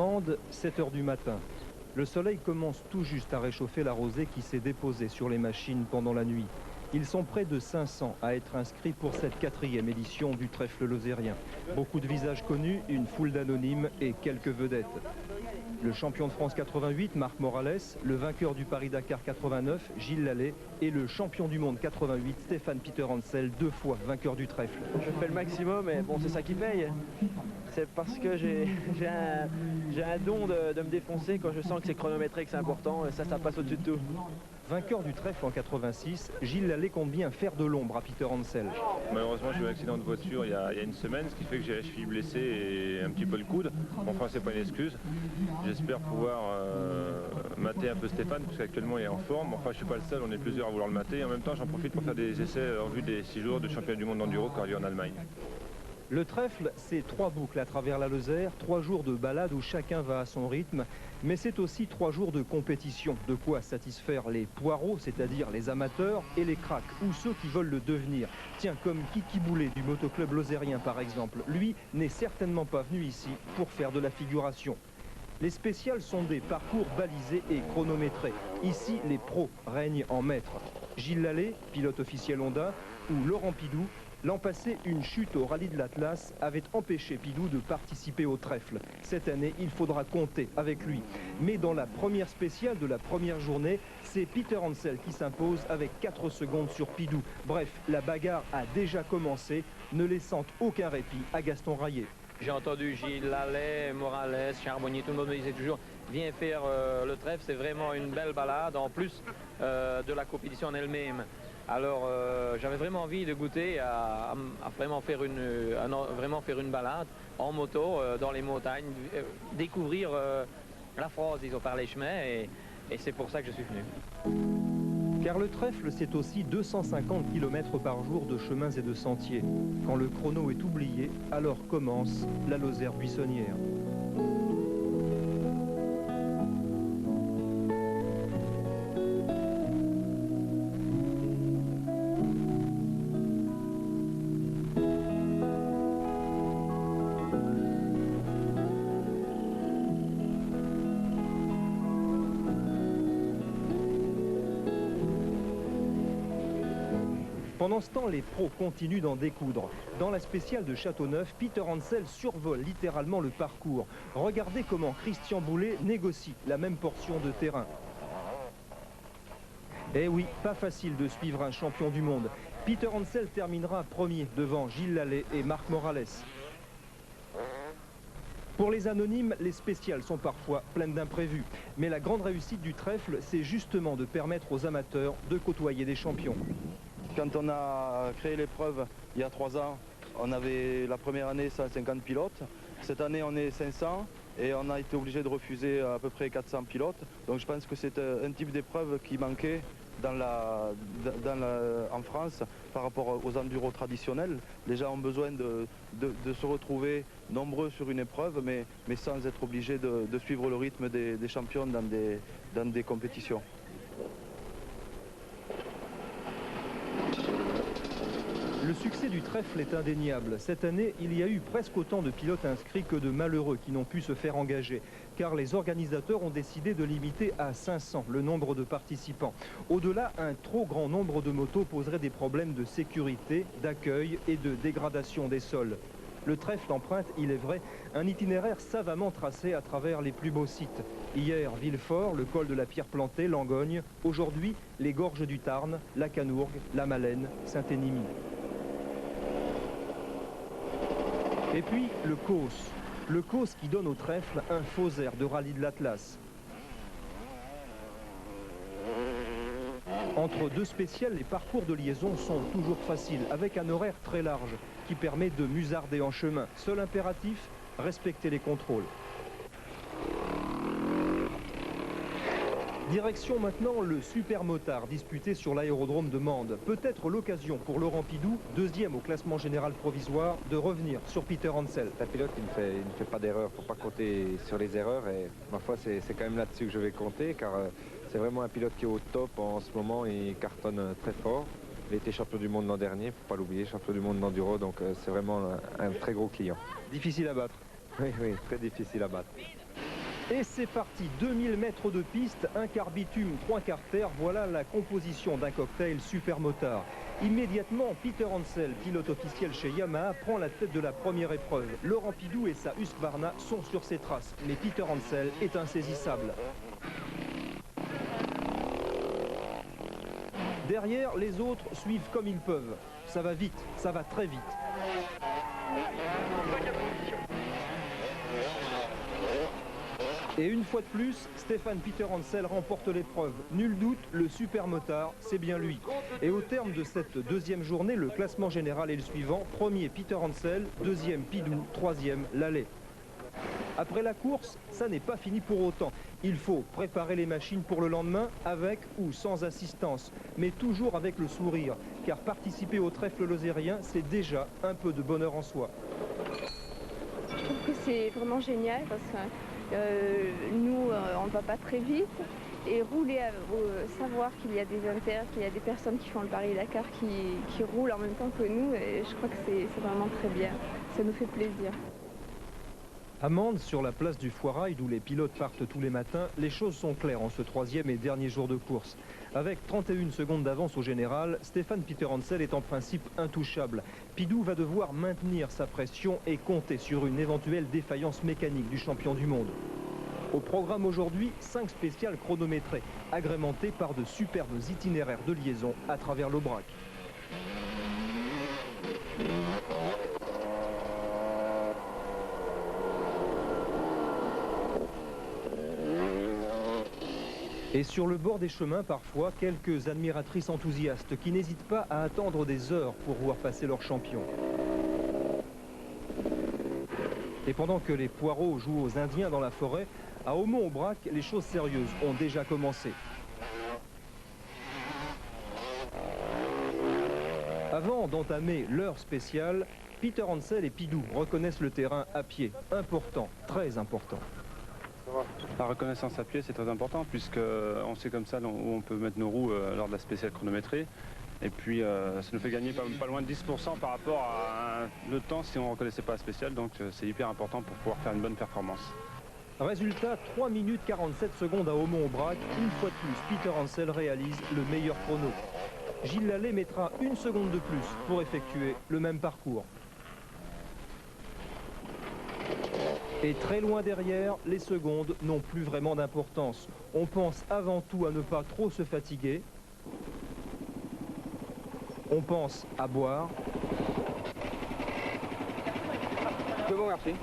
Mende, 7 h du matin. Le soleil commence tout juste à réchauffer la rosée qui s'est déposée sur les machines pendant la nuit. Ils sont près de 500 à être inscrits pour cette 4e édition du trèfle lozérien. Beaucoup de visages connus, une foule d'anonymes et quelques vedettes. Le champion de France 88, Marc Morales, le vainqueur du Paris-Dakar 89, Gilles Lallet, et le champion du monde 88, Stéphane Peter Hansel, 2 fois vainqueur du trèfle. Je fais le maximum et bon, c'est ça qui paye. C'est parce que j'ai un don de me défoncer quand je sens que c'est chronométré, que c'est important, et ça passe au-dessus de tout. Vainqueur du trèfle en 86, Gilles Lallet compte bien faire de l'ombre à Peter Hansel. Malheureusement, j'ai eu un accident de voiture il y a une semaine, ce qui fait que j'ai la cheville blessée et un petit peu le coude. Enfin, c'est pas une excuse. J'espère pouvoir mater un peu Stéphane, parce qu'actuellement il est en forme. Enfin, je suis pas le seul, on est plusieurs à vouloir le mater. Et en même temps, j'en profite pour faire des essais en vue des 6 jours de championnat du monde d'enduro qui aura lieu en Allemagne. Le trèfle, c'est 3 boucles à travers la Lozère, 3 jours de balade où chacun va à son rythme, mais c'est aussi 3 jours de compétition, de quoi satisfaire les poireaux, c'est-à-dire les amateurs, et les cracks, ou ceux qui veulent le devenir. Tiens, comme Kiki Boulet du motoclub lozérien par exemple, lui n'est certainement pas venu ici pour faire de la figuration. Les spéciales sont des parcours balisés et chronométrés. Ici, les pros règnent en maître. Gilles Lallet, pilote officiel Honda, ou Laurent Pidou. L'an passé, une chute au rallye de l'Atlas avait empêché Pidou de participer au trèfle. Cette année, il faudra compter avec lui. Mais dans la première spéciale de la première journée, c'est Peter Hansel qui s'impose avec 4 secondes sur Pidou. Bref, la bagarre a déjà commencé, ne laissant aucun répit à Gaston Rayet. J'ai entendu Gilles Lallet, Morales, Charbonnier, tout le monde me disait toujours viens faire le trèfle, c'est vraiment une belle balade en plus de la compétition en elle-même. Alors j'avais vraiment envie de goûter à vraiment faire une balade en moto dans les montagnes, découvrir la France, disons, par les chemins et c'est pour ça que je suis venu. Car le trèfle, c'est aussi 250 km par jour de chemins et de sentiers. Quand le chrono est oublié, alors commence la Lozère buissonnière. Pendant ce temps, les pros continuent d'en découdre. Dans la spéciale de Châteauneuf, Peter Hansel survole littéralement le parcours. Regardez comment Christian Boulet négocie la même portion de terrain. Eh oui, pas facile de suivre un champion du monde. Peter Hansel terminera premier devant Gilles Lallet et Marc Morales. Pour les anonymes, les spéciales sont parfois pleines d'imprévus. Mais la grande réussite du trèfle, c'est justement de permettre aux amateurs de côtoyer des champions. Quand on a créé l'épreuve il y a 3 ans, on avait la première année 150 pilotes. Cette année on est 500 et on a été obligé de refuser à peu près 400 pilotes. Donc je pense que c'est un type d'épreuve qui manquait en France par rapport aux enduros traditionnels. Les gens ont besoin de se retrouver nombreux sur une épreuve mais sans être obligés de suivre le rythme des champions dans des compétitions. Le succès du trèfle est indéniable. Cette année, il y a eu presque autant de pilotes inscrits que de malheureux qui n'ont pu se faire engager, car les organisateurs ont décidé de limiter à 500 le nombre de participants. Au-delà, un trop grand nombre de motos poserait des problèmes de sécurité, d'accueil et de dégradation des sols. Le trèfle emprunte, il est vrai, un itinéraire savamment tracé à travers les plus beaux sites. Hier, Villefort, le col de la Pierre Plantée, Langogne. Aujourd'hui, les gorges du Tarn, la Canourgue, la Malène, Saint-Énimie. Et puis, le Causse. Le Causse qui donne au trèfle un faux air de rallye de l'Atlas. Entre 2 spéciales, les parcours de liaison sont toujours faciles, avec un horaire très large qui permet de musarder en chemin. Seul impératif, respecter les contrôles. Direction maintenant le super motard disputé sur l'aérodrome de Mende. Peut-être l'occasion pour Laurent Pidou, 2e au classement général provisoire, de revenir sur Peter Hansel. Un pilote qui ne fait pas d'erreur, il ne faut pas compter sur les erreurs et ma foi c'est quand même là-dessus que je vais compter car c'est vraiment un pilote qui est au top en ce moment, il cartonne très fort. Il était champion du monde l'an dernier, il ne faut pas l'oublier, champion du monde d'enduro, donc c'est vraiment un très gros client. Difficile à battre. Oui, très difficile à battre. Et c'est parti, 2000 mètres de piste, un quart bitume, 3 quarts terre, voilà la composition d'un cocktail super motard. Immédiatement, Peter Hansel, pilote officiel chez Yamaha, prend la tête de la première épreuve. Laurent Pidou et sa Husqvarna sont sur ses traces, mais Peter Hansel est insaisissable. Derrière, les autres suivent comme ils peuvent. Ça va vite, ça va très vite. Et une fois de plus, Stéphane Peter Hansel remporte l'épreuve. Nul doute, le super motard, c'est bien lui. Et au terme de cette deuxième journée, le classement général est le suivant. Premier, Peter Hansel, deuxième, Pidou, troisième, Lallet. Après la course, ça n'est pas fini pour autant. Il faut préparer les machines pour le lendemain, avec ou sans assistance, mais toujours avec le sourire, car participer au trèfle lozérien, c'est déjà un peu de bonheur en soi. Je trouve que c'est vraiment génial parce que nous, on ne va pas très vite et rouler, savoir qu'il y a des inters, qu'il y a des personnes qui font le Paris-Dakar qui roulent en même temps que nous, et je crois que c'est vraiment très bien. Ça nous fait plaisir. À Mende, sur la place du Foirail, d'où les pilotes partent tous les matins, les choses sont claires en ce troisième et dernier jour de course. Avec 31 secondes d'avance au général, Stéphane Peter Hansel est en principe intouchable. Pidou va devoir maintenir sa pression et compter sur une éventuelle défaillance mécanique du champion du monde. Au programme aujourd'hui, 5 spéciales chronométrées, agrémentées par de superbes itinéraires de liaison à travers l'Aubrac. Et sur le bord des chemins, parfois, quelques admiratrices enthousiastes qui n'hésitent pas à attendre des heures pour voir passer leur champion. Et pendant que les poireaux jouent aux Indiens dans la forêt, à Aumont-Aubrac, les choses sérieuses ont déjà commencé. Avant d'entamer l'heure spéciale, Peter Hansel et Pidou reconnaissent le terrain à pied. Important, très important. La reconnaissance à pied, c'est très important puisqu'on sait comme ça où on peut mettre nos roues lors de la spéciale chronométrée. Et puis ça nous fait gagner pas loin de 10% par rapport à le temps si on ne reconnaissait pas la spéciale. Donc c'est hyper important pour pouvoir faire une bonne performance. Résultat, 3 minutes 47 secondes à Aumont-Aubrac. Une fois de plus, Peter Hansel réalise le meilleur chrono. Gilles Lallet mettra 1 seconde de plus pour effectuer le même parcours. Et très loin derrière, les secondes n'ont plus vraiment d'importance. On pense avant tout à ne pas trop se fatiguer. On pense à boire. C'est bon, merci.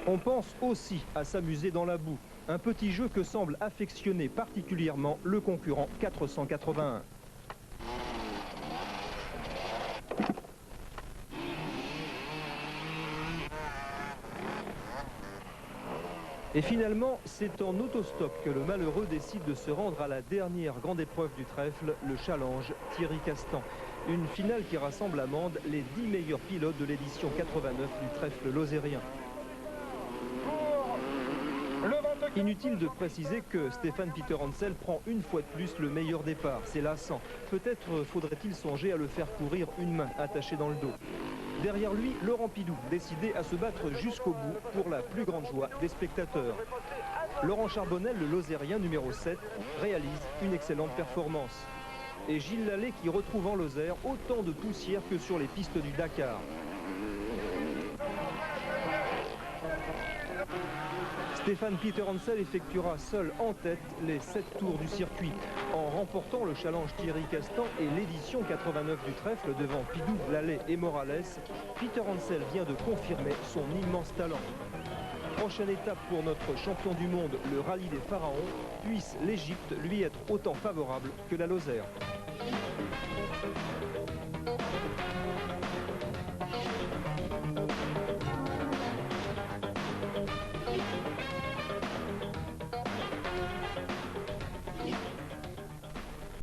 On pense aussi à s'amuser dans la boue. Un petit jeu que semble affectionner particulièrement le concurrent 481. Et finalement, c'est en autostop que le malheureux décide de se rendre à la dernière grande épreuve du trèfle, le challenge Thierry Castan. Une finale qui rassemble à Mende les 10 meilleurs pilotes de l'édition 89 du trèfle lozérien. Inutile de préciser que Stéphane Peter Hansel prend une fois de plus le meilleur départ. C'est lassant. Peut-être faudrait-il songer à le faire courir une main attachée dans le dos. Derrière lui, Laurent Pidou, décidé à se battre jusqu'au bout pour la plus grande joie des spectateurs. Laurent Charbonnel, le Lozérien numéro 7, réalise une excellente performance. Et Gilles Lallet qui retrouve en Lozère autant de poussière que sur les pistes du Dakar. Stéphane Peter Hansel effectuera seul en tête les 7 tours du circuit, en remportant le challenge Thierry Castan et l'édition 89 du trèfle devant Pidou, Lallet et Morales. Peter Hansel vient de confirmer son immense talent. Prochaine étape pour notre champion du monde, le rallye des pharaons. Puisse l'Égypte lui être autant favorable que la Lozère.